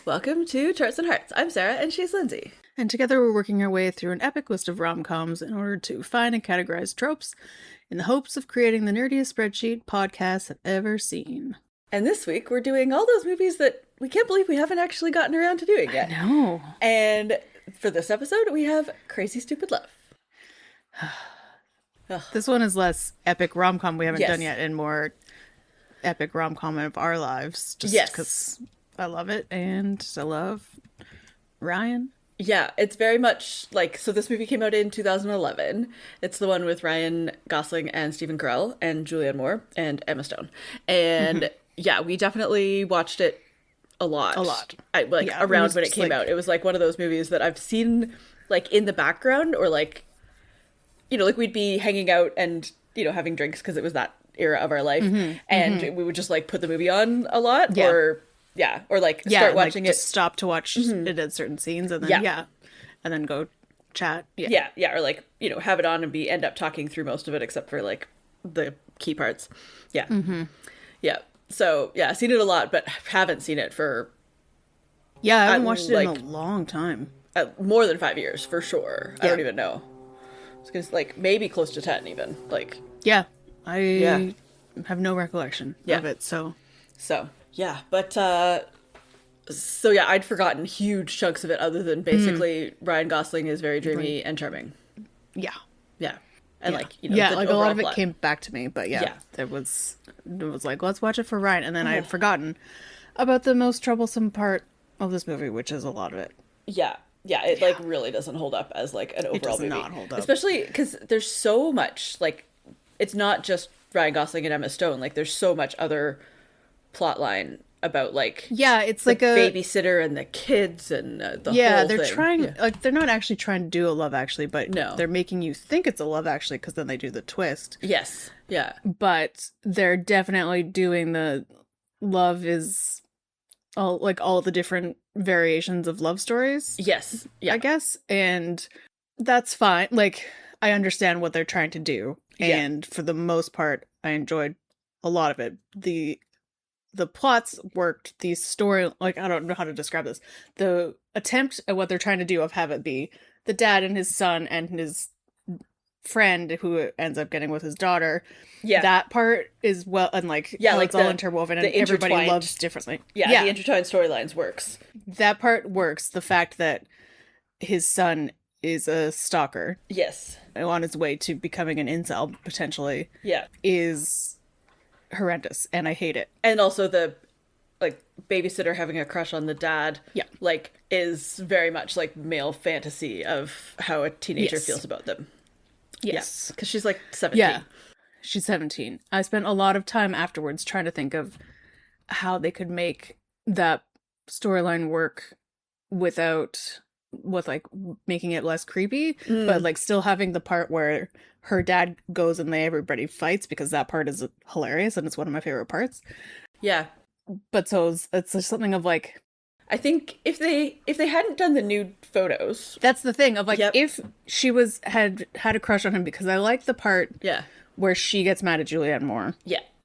welcome to Charts and Hearts. I'm Sarah and she's Lindsay. And together we're working our way through an epic list of rom-coms in order to find and categorize tropes in the hopes of creating the nerdiest spreadsheet podcasts have ever seen. And this week we're doing all those movies that we can't believe we haven't actually gotten around to doing yet. I know. And for this episode we have Crazy Stupid Love. This one is less epic rom-com we haven't Yes. done yet and more epic rom-com of our lives. Just Yes. because I love it and I love Ryan. Yeah, it's very much like, so this movie came out in 2011. It's the one with Ryan Gosling and Stephen Carell and Julianne Moore and Emma Stone. And yeah, we definitely watched it a lot. Around when it came out. It was like one of those movies that I've seen like in the background or like, you know, like we'd be hanging out and, you know, having drinks because it was that era of our life. And we would just like put the movie on a lot or start watching it. Just stop to watch it at certain scenes and then and then go chat. Yeah, or like, you know, have it on and end up talking through most of it except for like the key parts. Yeah. Yeah. So yeah, I've seen it a lot, but haven't seen it for I haven't watched it in a long time. More than 5 years for sure. I don't even know. It's like maybe close to 10 even. Like I have no recollection of it. So yeah, but I'd forgotten huge chunks of it other than basically Ryan Gosling is very dreamy and charming. Yeah. And like, you know, like a lot of it came back to me, but it was like, let's watch it for Ryan. And then I had forgotten about the most troublesome part of this movie, which is a lot of it. It like really doesn't hold up as like an overall movie. It does not hold up. Especially because there's so much, like, it's not just Ryan Gosling and Emma Stone. Like, there's so much other plot line about like it's the like a babysitter and the kids and the whole they're thing. trying like they're not actually trying to do a Love Actually, but No. they're making you think it's a Love Actually because then they do the twist. Yes. Yeah. But they're definitely doing the love is all the different variations of love stories. Yes. Yeah. I guess, and that's fine. Like, I understand what they're trying to do, and for the most part, I enjoyed a lot of it. The plots worked. The story, like, I don't know how to describe this. The attempt at what they're trying to do of have it be the dad and his son and his friend who ends up getting with his daughter. Yeah, that part is well, and like it's all interwoven and everybody loves differently. Yeah, the intertwined storylines works. That part works. The fact that his son is a stalker, on his way to becoming an incel potentially, is horrendous, and I hate it. And also the like babysitter having a crush on the dad, like is very much like male fantasy of how a teenager feels about them. Yes, because she's like 17. Yeah, she's 17. I spent a lot of time afterwards trying to think of how they could make that storyline work with like making it less creepy, but like still having the part where her dad goes and everybody fights, because that part is hilarious and it's one of my favorite parts. Yeah. But so it's just something of like, I think if they hadn't done the nude photos, that's the thing of like, if she had a crush on him, because I like the part where she gets mad at Julianne Moore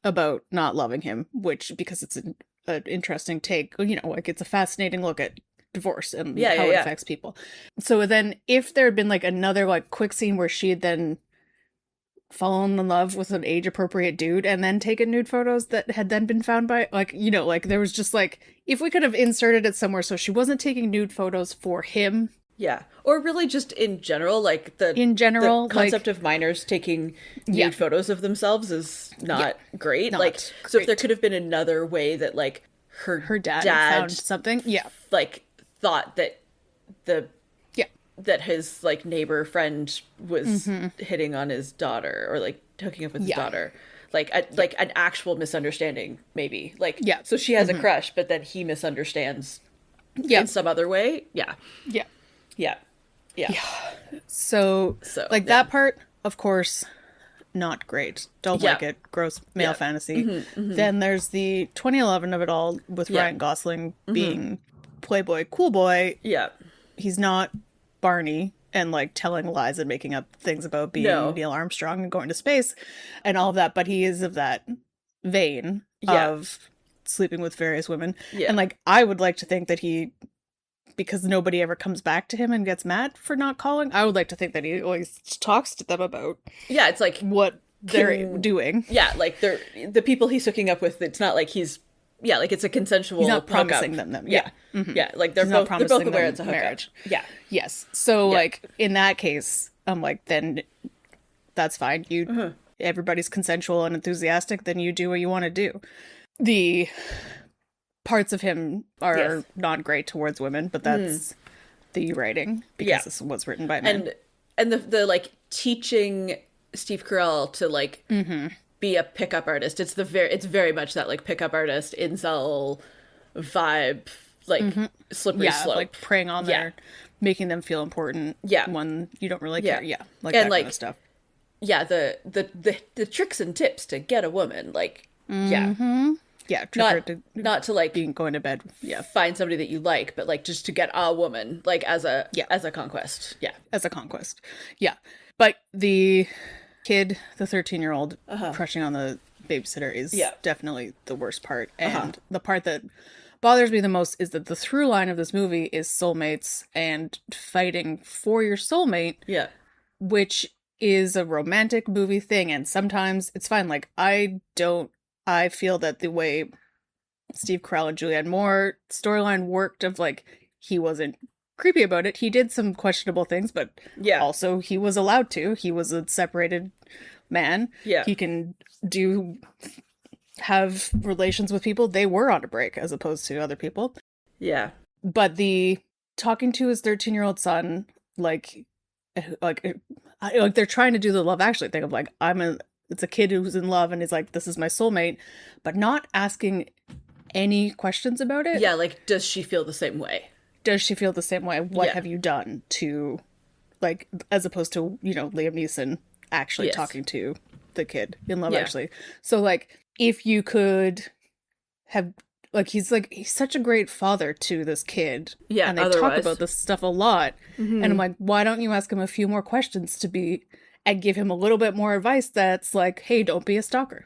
about not loving him, because it's an interesting take, you know, like it's a fascinating look at divorce and how it affects people. So then if there had been like another like quick scene where she had then fallen in love with an age appropriate dude and then taken nude photos that had then been found by, like, you know, like there was just like, if we could have inserted it somewhere so she wasn't taking nude photos for him. Yeah. Or really just in general, like the concept of minors taking nude photos of themselves is not great. So if there could have been another way that like her dad found something, like thought that that his like neighbor friend was hitting on his daughter or like hooking up with his daughter, like an actual misunderstanding, maybe, like so she has a crush but then he misunderstands in some other way. So that part, of course, not great. Don't like it. Gross male fantasy. Then there's the 2011 of it all with Ryan Gosling being playboy cool boy. He's not Barney and like telling lies and making up things about being Neil Armstrong and going to space and all of that, but he is of that vein of sleeping with various women. Yeah. And like, I would like to think that because nobody ever comes back to him and gets mad for not calling, I would like to think that he always talks to them about it's like what they're doing. Yeah, like the people he's hooking up with, it's not like he's like it's a consensual He's not promising them. Yeah. Mm-hmm. Yeah, like they're both aware it's a hookup. Marriage. Yeah. Yes. So like in that case, I'm like, then that's fine. Everybody's consensual and enthusiastic, then you do what you want to do. The parts of him are not great towards women, but that's the writing, because this was written by men. And the like teaching Steve Carell to like be a pickup artist. It's very much that like pickup artist incel vibe, like slippery slope, like preying on their, making them feel important. When you don't really care. Like and that like, kind of stuff. Yeah, the tricks and tips to get a woman, like not to like going to bed. Find somebody that you like, but like just to get a woman, like as a conquest. As a conquest. But the kid, the 13-year-old crushing on the babysitter is definitely the worst part. And the part that bothers me the most is that the through line of this movie is soulmates and fighting for your soulmate. Which is a romantic movie thing, and sometimes it's fine. Like, I feel that the way Steve Carell and Julianne Moore storyline worked, of like, he wasn't creepy about it. He did some questionable things, but also he was allowed to. He was a separated man. He can have relations with people. They were on a break as opposed to other people. But the talking to his 13-year-old son, like they're trying to do the Love Actually thing of like, it's a kid who's in love and is like, this is my soulmate, but not asking any questions about it. Like, does she feel the same way? What have you done to, like, as opposed to, Liam Neeson actually talking to the kid in Love Actually. So like, if you could have, like, he's such a great father to this kid. And they talk about this stuff a lot. And I'm like, why don't you ask him a few more questions and give him a little bit more advice that's like, hey, don't be a stalker.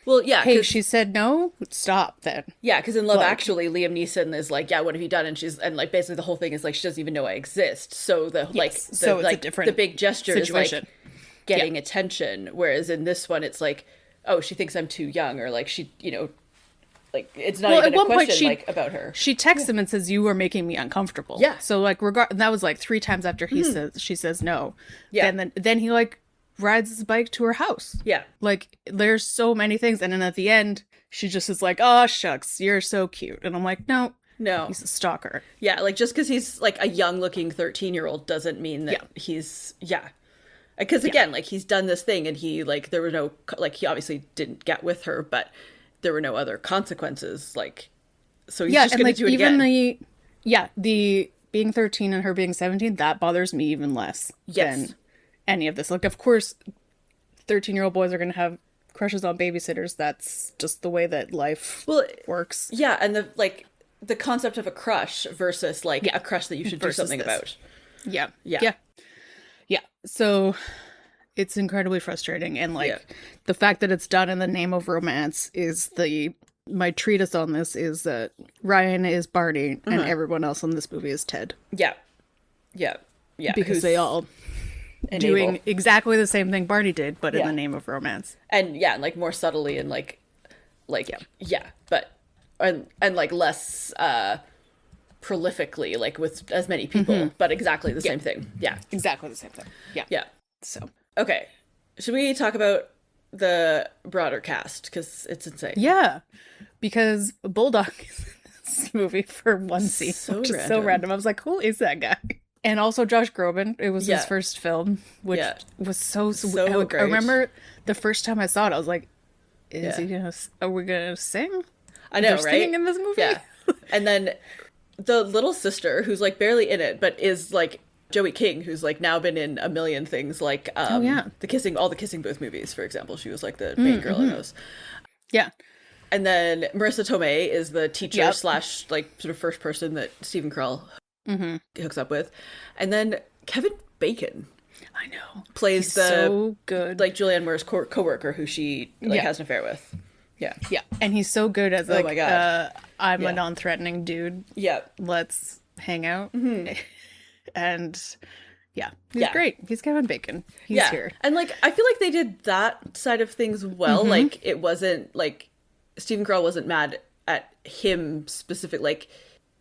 Well, hey, she said no, stop then. Because in Love Actually, Liam Neeson is like, what have you done? And like, basically the whole thing is like, she doesn't even know I exist. So it's a different the big gesture situation. Is like getting attention. Whereas in this one, it's like, oh, she thinks I'm too young, or like she, like, it's not even a question like about her. She texts him and says, you are making me uncomfortable. So like, that was like 3 times after she says no. And then he like rides his bike to her house. Like, there's so many things. And then at the end, she just is like, oh, shucks, you're so cute. And I'm like, no, he's a stalker. Like, just because he's like a young looking 13-year-old doesn't mean that he's, because again, like, he's done this thing and he, like, there were no, like, he obviously didn't get with her, but there were no other consequences, like, so he's just gonna do it again. The being 13 and her being 17, that bothers me even less than any of this. Like, of course 13-year-old boys are gonna have crushes on babysitters. That's just the way that life works. And the concept of a crush versus like a crush that you should do something about. So it's incredibly frustrating, and like the fact that it's done in the name of romance is my treatise on this is that Ryan is Barney and everyone else in this movie is Ted. Because they all doing exactly the same thing Barney did, but in the name of romance. And like more subtly and but and like less prolifically, like with as many people, but exactly the same thing. Exactly the same thing. So okay, should we talk about the broader cast, because it's insane? Because Bulldog is in this movie for one scene, which is so random. I was like, who is that guy? And also Josh Groban. It was his first film, which was so great. I remember the first time I saw it, I was like, are we gonna sing? I know, right? Singing in this movie? And then the little sister, who's like barely in it, but is like Joey King, who's like now been in a million things, like all the Kissing Booth movies, for example. She was like the main girl in those. And then Marissa Tomei is the teacher slash like sort of first person that Stephen Carell hooks up with. And then Kevin Bacon, I know, plays so good, like Julianne Moore's co-worker who she like has an affair with. Yeah. Yeah. And he's so good as like, oh my God. I'm a non-threatening dude. Yeah. Let's hang out. Mm-hmm. And yeah, he's great. He's Kevin Bacon. He's here. And like, I feel like they did that side of things well. Mm-hmm. Like, it wasn't like Stephen Carell wasn't mad at him specific. Like,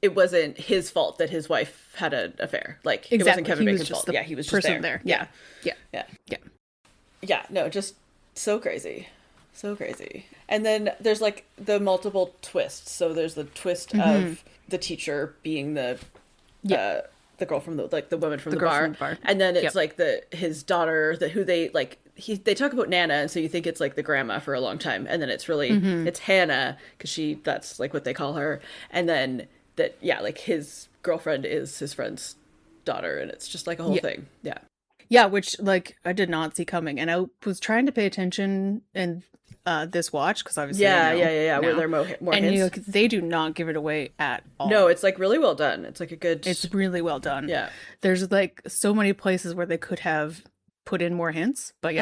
it wasn't his fault that his wife had an affair. Like, it wasn't Kevin Bacon's fault. Yeah, he was just there. Yeah. Yeah, no, just so crazy. So crazy. And then there's like the multiple twists. So there's the twist of the teacher being the girl from the woman from the bar. From the bar. And then it's like his daughter who they like they talk about Nana, and so you think it's like the grandma for a long time, and then it's really it's Hannah, because that's like what they call her. And then like his girlfriend is his friend's daughter, and it's just like a whole thing. Yeah, which like I did not see coming, and I was trying to pay attention in this watch, because obviously where there are more and hints. They do not give it away at all. No, it's like really well done. It's like it's really well done. Yeah, there's like so many places where they could have put in more hints, but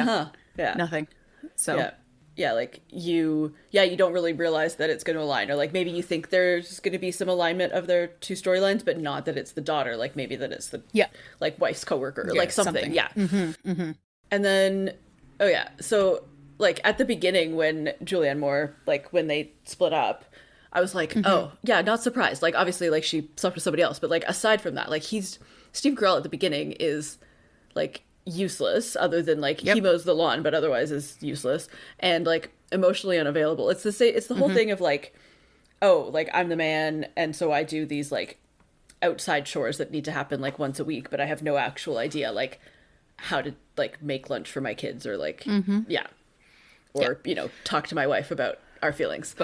nothing. So like you don't really realize that it's going to align, or like maybe you think there's going to be some alignment of their two storylines, but not that it's the daughter, like maybe that it's the like wife's coworker, or like something. And then so like at the beginning when Julianne Moore, like when they split up, I was like, oh yeah, not surprised. Like obviously like she slept with somebody else, but like aside from that, like Steve Carell at the beginning is like useless, other than like he mows the lawn, but otherwise is useless and like emotionally unavailable. It's the whole thing of like, oh, like I'm the man, and so I do these like outside chores that need to happen like once a week, but I have no actual idea like how to like make lunch for my kids, or like talk to my wife about our feelings.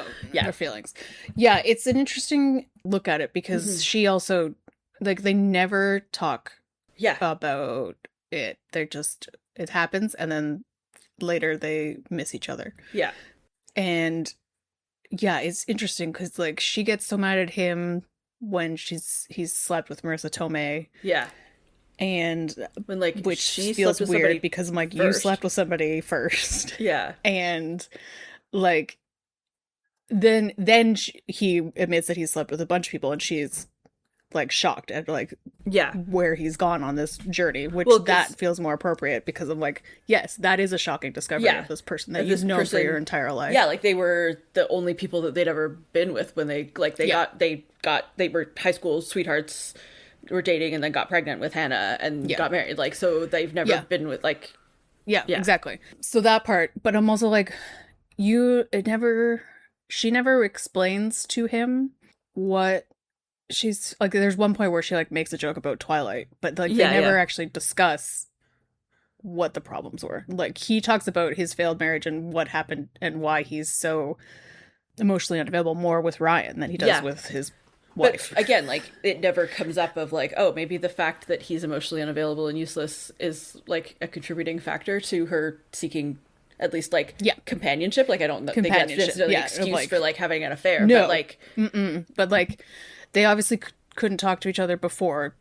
Our feelings. Yeah, it's an interesting look at it, because she also like they never talk about it. They're just, it happens, and then later they miss each other. And it's interesting because like she gets so mad at him when he's slept with Marissa Tomei. And when like which she feels weird, because I'm like, you slept with somebody first. And like then he admits that he slept with a bunch of people, and she's like shocked at like where he's gone on this journey, which that feels more appropriate, because I'm like, yes, that is a shocking discovery of this person that you've known for your entire life. Like they were the only people that they'd ever been with when they were high school sweethearts, were dating, and then got pregnant with Hannah and got married. Like, so they've never been with like exactly. So that part, but I'm also like, she never explains to him what she's like. There's one point where she like makes a joke about Twilight, but like they never actually discuss what the problems were. Like he talks about his failed marriage and what happened and why he's so emotionally unavailable more with Ryan than he does with his wife. But again, like it never comes up of like, oh, maybe the fact that he's emotionally unavailable and useless is like a contributing factor to her seeking at least like companionship. Like I don't think that's necessarily an excuse for like having an affair. No, but like, but like they obviously couldn't talk to each other before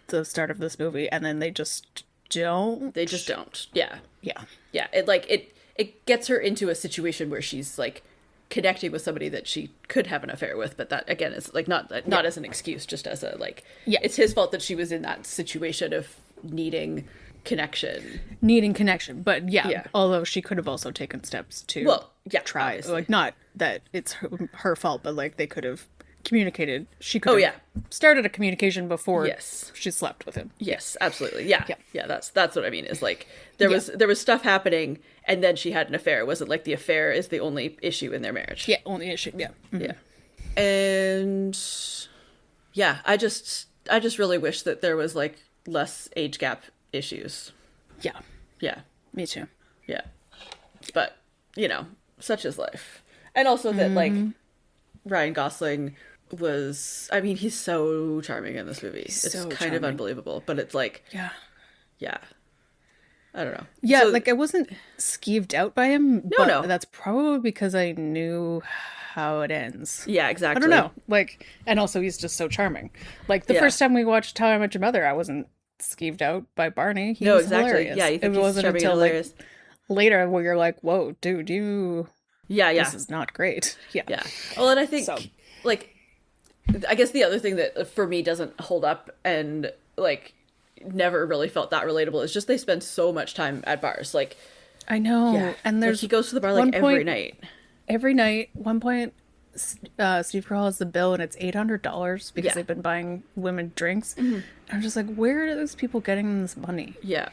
the start of this movie, and then they just don't. They just don't. Yeah. It gets her into a situation where she's like connecting with somebody that she could have an affair with, but that again is like not as an excuse, just as a like it's his fault that she was in that situation of needing connection. But although she could have also taken steps to try, obviously. Like not that it's her fault, but like they could have communicated. She could have started a communication before she slept with him. Yes, absolutely. Yeah. That's what I mean, is like there was stuff happening, and then she had an affair. It wasn't like the affair is the only issue in their marriage. Only issue. And I just really wish that there was like less age gap issues. Me too. But such is life. And also that like Ryan Gosling was, I mean, he's so charming in this movie. It's so kind of unbelievable, but it's like I don't know. So, like I wasn't skeeved out by him. No, that's probably because I knew how it ends. Yeah, exactly. I don't know. Like, and also he's just so charming. Like the first time we watched How I Met Your Mother, I wasn't skeeved out by Barney. He was hilarious. Yeah, you think it wasn't until like later where you're like, whoa, dude, you Yeah, this is not great. Yeah. Yeah. Well, and I think, like, I guess the other thing that for me doesn't hold up and, like, never really felt that relatable is just they spend so much time at bars. Like, I know. And there's he goes to the bar, like, every night. Every night. One point, Steve Carell has the bill and it's $800 because they've been buying women drinks. Mm-hmm. I'm just like, where are those people getting this money? Yeah.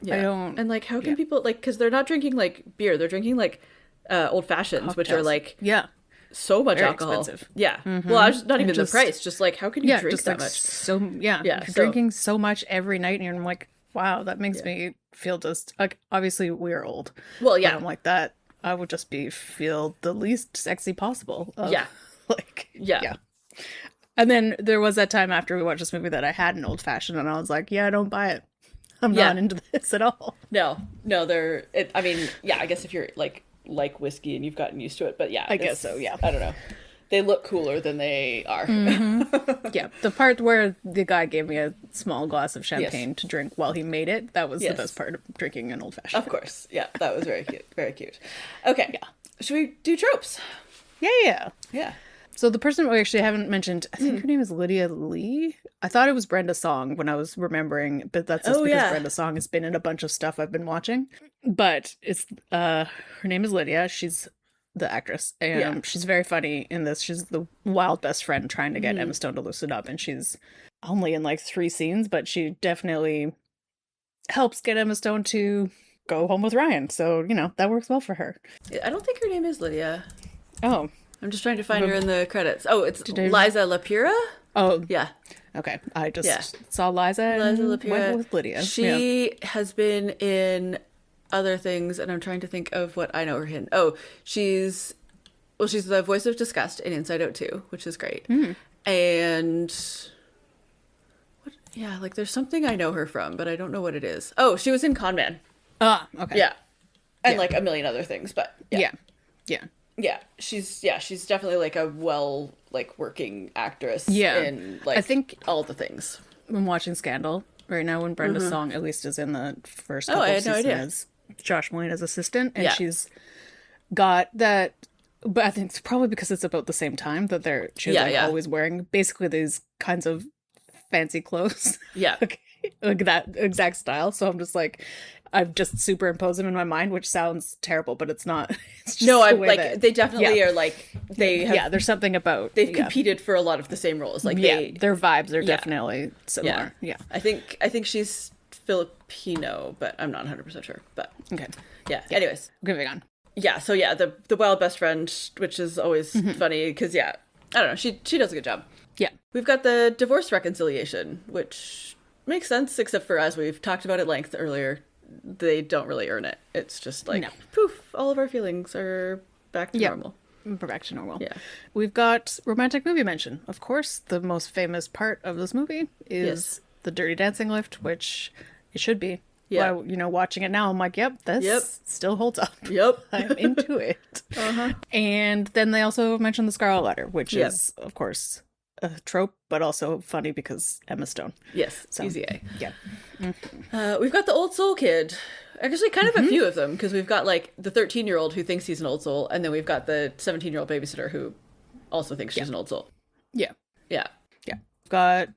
I don't. And, like, how can people, like, because they're not drinking, like, beer. They're drinking, like, old fashions, cocktails, which are, like, so much very alcohol. Expensive. Yeah. Mm-hmm. Well, I was not even the price. Just, like, how can you drink that much? So, you're drinking so much every night, and I'm like, wow, that makes me feel just, like, obviously we're old. Well, yeah. But I'm like that. I would just feel the least sexy possible. Like, yeah. And then there was that time after we watched this movie that I had an old fashioned, and I was like, yeah, don't buy it. I'm not into this at all. No, I mean, I guess if you're like whiskey and you've gotten used to it, but I guess so. Yeah. I don't know. They look cooler than they are. Mm-hmm. Yeah. The part where the guy gave me a small glass of champagne to drink while he made it, that was the best part of drinking an old fashioned. Of course. Yeah. That was very cute. Very cute. Okay. Yeah. Should we do tropes? Yeah. Yeah. So the person we actually haven't mentioned, I think her name is Lydia Lee. I thought it was Brenda Song when I was remembering, but that's just because Brenda Song has been in a bunch of stuff I've been watching. But it's her name is Lydia. She's the actress, and she's very funny in this. She's the wild best friend trying to get Emma Stone to loosen up, and she's only in like 3 scenes, but she definitely helps get Emma Stone to go home with Ryan. So, that works well for her. I don't think her name is Lydia. Oh. I'm just trying to find her in the credits. Oh, it's Liza Lapira? Oh. Yeah. Okay. I just saw Liza Lapira. Went with Lydia. She has been in other things, and I'm trying to think of what I know her in. Oh, she's the voice of Disgust in Inside Out 2, which is great. And like there's something I know her from, but I don't know what it is. Oh, she was in Con Man. Ah, okay. Yeah. And like a million other things, but Yeah. Yeah, she's definitely like a working actress. Yeah, in like I think all the things. I'm watching Scandal right now when Brenda Song at least is in the first couple of seasons as Josh Moyna's assistant, and she's got that. But I think it's probably because it's about the same time that she's always wearing basically these kinds of fancy clothes. Yeah, like that exact style. So I'm just like, I've just superimposed them in my mind, which sounds terrible, but it's not. It's just they definitely are like they have. Yeah, there's something about they've competed for a lot of the same roles. Like their vibes are definitely similar. Yeah. I think she's Filipino, but I'm not 100% sure. But okay. Yeah. Anyways, moving on. Yeah. So the wild best friend, which is always funny because I don't know, she does a good job. Yeah. We've got the divorce reconciliation, which makes sense, except for as we've talked about at length earlier. They don't really earn it. It's just like, poof, all of our feelings are back to normal. We're back to normal. Yeah. We've got romantic movie mention. Of course, the most famous part of this movie is the Dirty Dancing lift, which it should be. Yeah. Well, watching it now, I'm like, this still holds up. Yep. I'm into it. And then they also mentioned the Scarlet Letter, which is, of course, a trope, but also funny because Emma Stone. Yes, so, easy A. Yeah. We've got the old soul kid. Actually, kind of a few of them, because we've got like the 13-year-old who thinks he's an old soul, and then we've got the 17-year-old babysitter who also thinks she's an old soul. Yeah. Yeah. Yeah. Got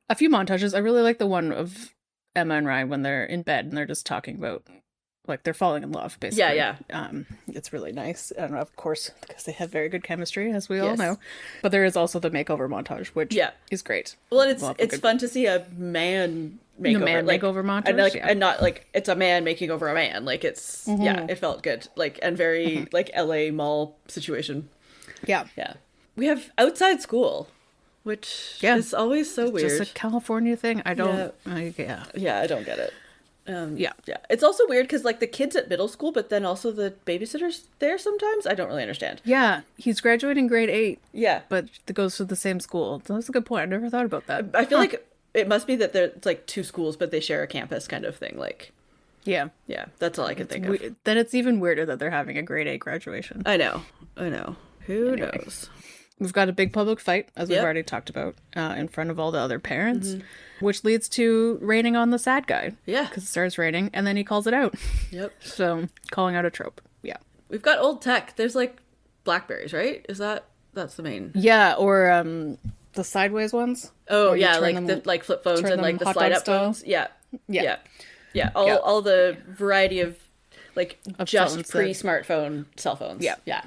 a few montages. I really like the one of Emma and Ryan when they're in bed and they're just talking about, like, they're falling in love, basically. Yeah. It's really nice. And of course, because they have very good chemistry, as we all know. But there is also the makeover montage, which is great. Well, and it's fun to see a man makeover. Makeover montage. And not like it's a man making over a man. Like it's, it felt good. Like, and very like LA mall situation. Yeah. Yeah. We have outside school, which is always so weird. Just a California thing. I don't, I don't get it. Yeah. It's also weird because like the kid's at middle school, but then also the babysitter's there sometimes. I don't really understand. Yeah, he's graduating grade 8. Yeah, but it goes to the same school. That's a good point. I never thought about that. I feel like it must be that it's like 2 schools, but they share a campus kind of thing. Like, yeah, that's all I can think of. Then it's even weirder that they're having a grade 8 graduation. I know. Who knows? We've got a big public fight, as we've already talked about, in front of all the other parents, which leads to raining on the sad guy. Yeah. Because it starts raining, and then he calls it out. Yep. So, calling out a trope. Yeah. we've got old tech. There's like Blackberries, right? That's the main? Yeah, or the sideways ones. Oh yeah, like the flip phones and like the slide up phones. Yeah. All the variety of just pre-smartphone cell phones. Yeah.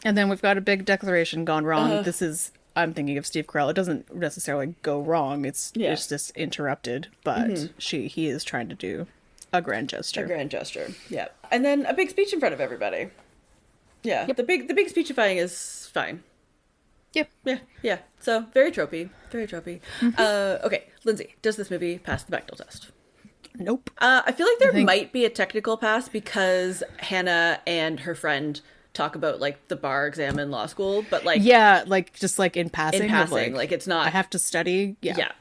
And then we've got a big declaration gone wrong. This is, I'm thinking of Steve Carell. It doesn't necessarily go wrong. It's just interrupted, but he is trying to do a grand gesture. Yeah. And then a big speech in front of everybody. Yeah. Yep. The big speechifying is fine. Yep. Yeah. So very tropey. Okay, Lindsay, does this movie pass the Bechdel test? Nope. I feel like there might be a technical pass because Hannah and her friend talk about like the bar exam in law school, but like just like in passing, like it's not. I have to study. Yeah.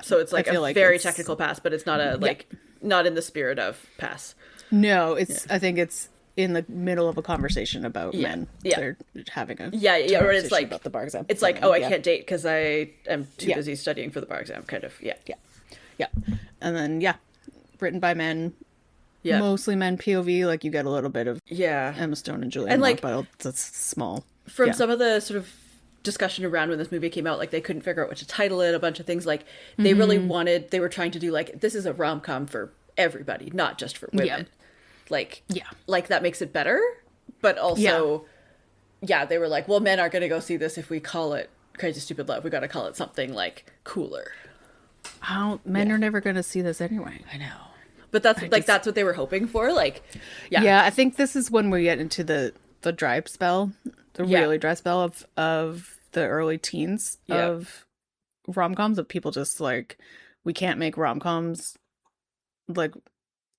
So it's like a very technical pass, but it's not a not in the spirit of pass. No, it's. I think it's in the middle of a conversation about men. They're having a or it's like about the bar exam. It's like, I can't date because I am too busy studying for the bar exam. Kind of. Yeah. And then written by men. Yeah. Mostly men POV, like you get a little bit of Emma Stone and Julianne Moore, but that's small. From some of the sort of discussion around when this movie came out, like they couldn't figure out what to title it, a bunch of things, like they really they were trying to do like, this is a rom-com for everybody, not just for women. Like that makes it better, but also they were like, well, men aren't going to go see this if we call it Crazy Stupid Love. We got to call it something like cooler. Men are never going to see this anyway. I know. But that's that's what they were hoping for. Like, I think this is when we get into the dry spell, the really dry spell of the early teens of rom-coms, of people just like, we can't make rom-coms like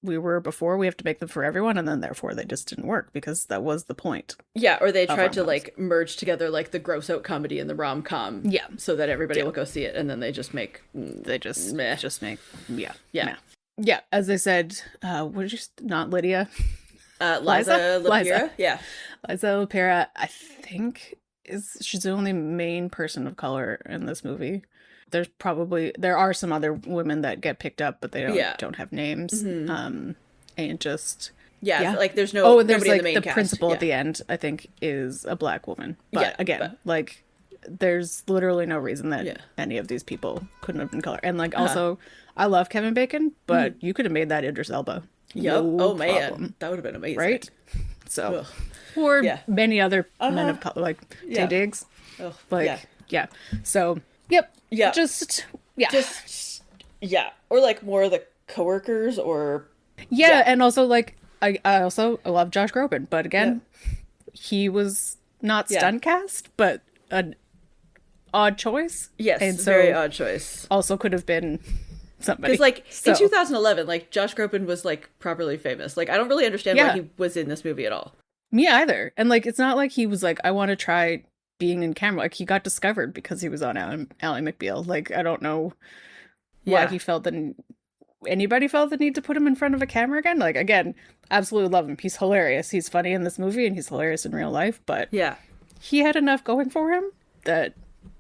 we were before. We have to make them for everyone, and then therefore they just didn't work because that was the point. Yeah, or they tried to like merge together like the gross out comedy and the rom-com. Yeah, so that everybody will go see it, and then they just make Yeah, as I said, what did you not Lydia? Liza Lapira. Yeah. Liza Lapira, I think she's the only main person of color in this movie. There are some other women that get picked up, but they don't have names. And just like there's no there's like in the main the cast. principal at the end, I think, is a black woman. But like there's literally no reason that any of these people couldn't have been color. And like also I love Kevin Bacon, but you could have made that Idris Elba. No man, that would have been amazing, right? So, or many other men of color, like Taye Diggs, So, or like more of the coworkers, or and also like I love Josh Groban, but again, he was not stunt cast, but an odd choice. Yes, and so very odd choice. Also could have been somebody. Because like in 2011, like Josh Groban was like properly famous. Like I don't really understand why he was in this movie at all. Me either. And like it's not like he was like, I want to try being in camera. Like he got discovered because he was on Ally McBeal. Like I don't know why he felt anybody felt the need to put him in front of a camera again. Like again, absolutely love him. He's hilarious. He's funny in this movie and he's hilarious in real life. But he had enough going for him that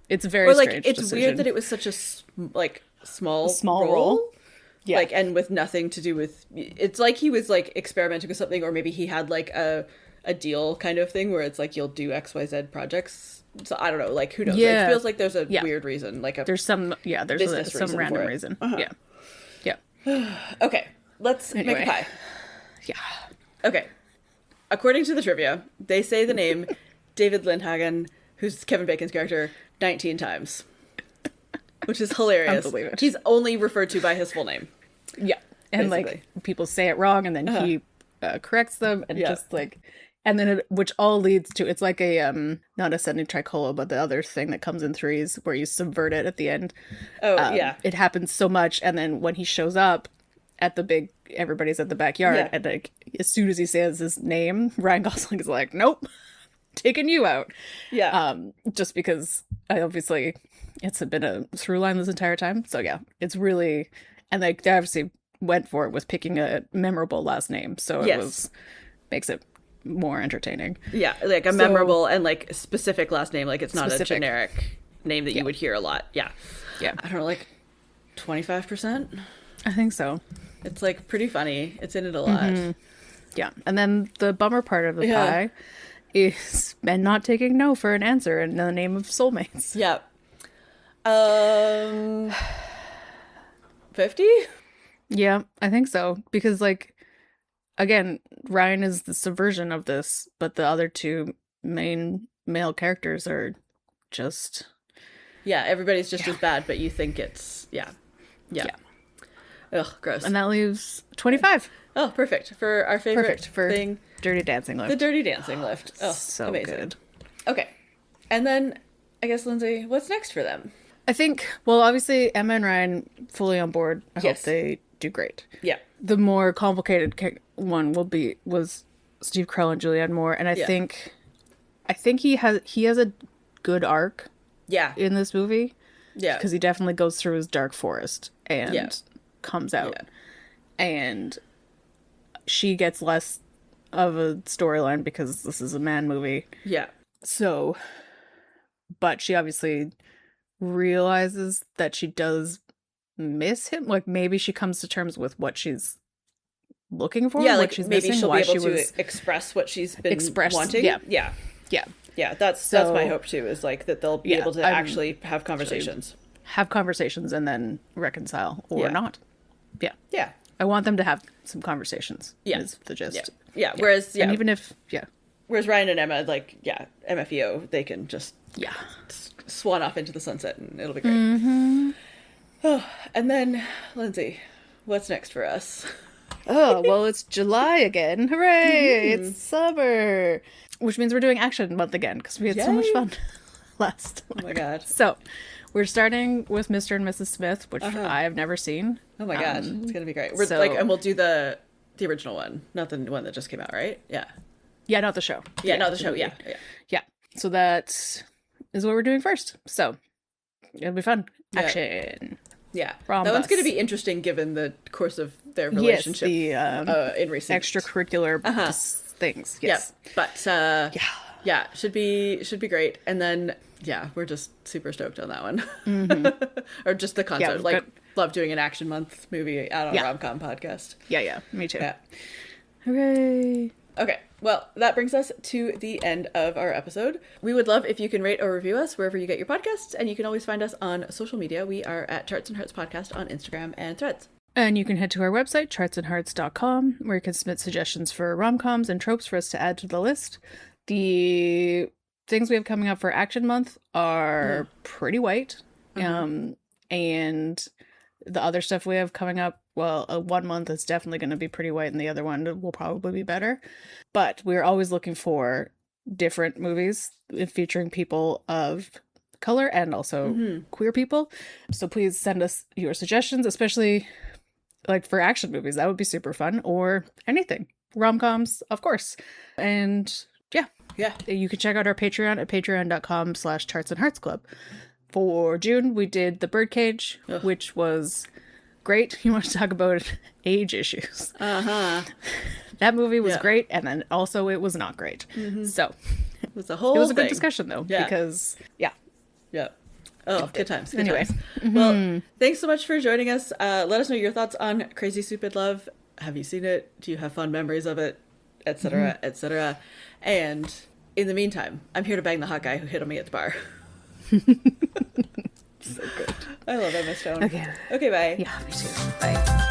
it's very strange. It's weird that it was such a small role. Yeah. Like, and with nothing to do with, it's like he was like experimenting with something, or maybe he had like a deal kind of thing where it's like, you'll do XYZ projects. So I don't know, like who knows? Yeah. It feels like there's a weird reason, like there's some random reason. Yeah. Okay, let's make a pie. Yeah. Okay. According to the trivia, they say the name David Lindhagen, who's Kevin Bacon's character, 19 times. Which is hilarious. He's only referred to by his full name. Yeah. And basically, like people say it wrong and then he corrects them and just like, and then which all leads to, it's like a not ascending tricola, but the other thing that comes in threes where you subvert it at the end. It happens so much, and then when he shows up at the big, everybody's at the backyard, and like as soon as he says his name, Ryan Gosling is like, nope, taking you out. Just because obviously it's been a through line this entire time. So yeah, it's really, and like they obviously went for it with picking a memorable last name, so it makes it more entertaining. Yeah, like a memorable and like specific last name, like it's not a generic name that you would hear a lot. Yeah. I don't know, like 25%. I think so. It's like pretty funny. It's in it a lot. Yeah. And then the bummer part of the pie is men not taking no for an answer in the name of soulmates. Yeah. 50? Yeah, I think so. Because, like, again, Ryan is the subversion of this, but the other two main male characters are just... Yeah, everybody's just as bad, but you think it's... Yeah. Ugh, gross. And that leaves 25. Oh, perfect. For our favorite thing. Dirty Dancing lift. The Dirty Dancing lift. Oh, so amazing. Good. Okay. And then, I guess, Lindsay, what's next for them? I think, well, obviously, Emma and Ryan fully on board. I hope they do great. Yeah. The more complicated one was Steve Carell and Julianne Moore, and I think he has a good arc. Yeah. In this movie. Yeah. Because he definitely goes through his dark forest and comes out. Yeah. And she gets less of a storyline because this is a man movie. Yeah. So, but she obviously realizes that she does miss him. Like, maybe she comes to terms with what she's looking for. Yeah, what like she's maybe missing, she'll why be able she to was express what she's been wanting. Yeah, that's my hope too, is like that they'll be able to actually have conversations. Have conversations and then reconcile or not. Yeah. Yeah. I want them to have some conversations. Yeah. Is the gist. Yeah. Whereas, and even if, whereas Ryan and Emma, like, MFEO, they can just swan off into the sunset and it'll be great. Mm-hmm. Oh, and then, Lindsay, what's next for us? Oh, well, it's July again. Hooray! Mm-hmm. It's summer. Which means we're doing Action Month again because we had so much fun last time. Oh my god. So, we're starting with Mr. and Mrs. Smith, which I have never seen. Oh my god, it's gonna be great. And we'll do the original one, not the one that just came out, right? Yeah. Yeah, not the show. Yeah, not the show. Yeah. So that is what we're doing first. So it'll be fun. Action. Yeah. That one's going to be interesting given the course of their relationship. Yes, the in recent extracurricular things. Yes. Yeah. But should be great. And then we're just super stoked on that one. Mm-hmm. Or just the concept. Love doing an Action Month movie out on a rom-com podcast. Yeah, me too. Yeah. Hooray. Okay, well, that brings us to the end of our episode. We would love if you can rate or review us wherever you get your podcasts, and you can always find us on social media. We are at Charts and Hearts Podcast on Instagram and Threads. And you can head to our website, chartsandhearts.com, where you can submit suggestions for rom-coms and tropes for us to add to the list. The things we have coming up for Action Month are pretty white, and the other stuff we have coming up, well, 1 month is definitely going to be pretty white, and the other one will probably be better. But we're always looking for different movies featuring people of color and also queer people. So please send us your suggestions, especially like for action movies. That would be super fun, or anything. Rom-coms, of course. And you can check out our Patreon at patreon.com/chartsandheartsclub. For June, we did The Birdcage, which was great. You want to talk about age issues. That movie was great, and then also it was not great. Mm-hmm. So it was a good discussion, though, because, Oh, good times. Good anyway. times. Well, thanks so much for joining us. Let us know your thoughts on Crazy Stupid Love. Have you seen it? Do you have fond memories of it? Etc., etc. And in the meantime, I'm here to bang the hot guy who hit on me at the bar. So good. I love Emma Stone. Okay, bye. Yeah, me too. Bye.